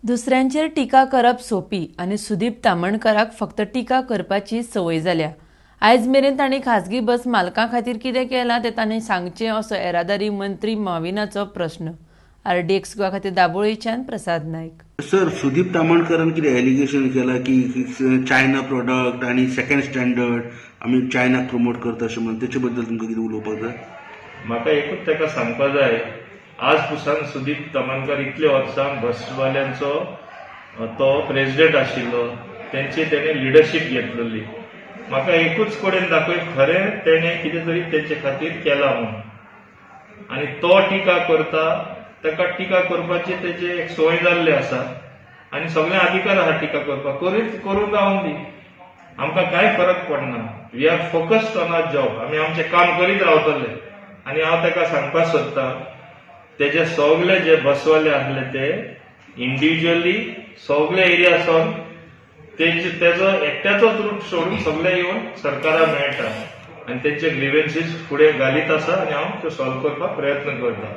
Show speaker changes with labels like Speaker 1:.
Speaker 1: दुसऱ्यांचेर टिका करप सोपी आनी सुदीप तामणकराक फक्त टिका करपाची संवय जाल्या। आयज मेरेन तांणी खासगी बस मालकां खातीर कितें केलां तें तांणी सांगचें असो येरादारी मंत्री माविनाचो प्रस्न। RDX गोवा खातीर दाबोळेच्यान प्रसाद नायक।
Speaker 2: सर, सुदीप तामणकरान कितें एलिगेशन केलां की चायना प्रोडक्ट आनी सेकंड स्टँडर्ड आमी चायनाक प्रमोट करता अशें म्हणून, तेचे बद्दल तुमकां कितें उलोवपाक जाय?
Speaker 3: म्हाका एकूच ताका सांगपाक जाय, आज पुसान सुदीप तामणकर इतले वर्सां बसवाल्यांचो तो प्रेसिडेंट आशिल्लो, तेंची तेणे लिडरशीप घेतलेली। म्हाका एकूच कडेन दाखय खरें तेणे कितें तरी तेंचे खातीर केलां म्हणून। आनी तो टिका करता, ताका टिका करपाची तेजे एक संवय जाल्ली आसा आनी सगळे अधिकार आहा टिका करपाक, करून जावन दी, आमकां कांय फरक पडना। We are focused on our job, आमी आमचें काम करीत रावतले। आनी हांव ताका सांगपाक सोदतां, तेजे सगळे जे बसवाले आसले ते इंडिव्हिज्युअली सगळे एरियासून तेजो एकट्याचोच रूट सोडून सगळे येवन सरकाराक मेळटा आनी तेंचे ग्रीव्हन्सीस फुडें घालीत आसा आनी हांव त्यो सॉल्व करपाक प्रयत्न करता।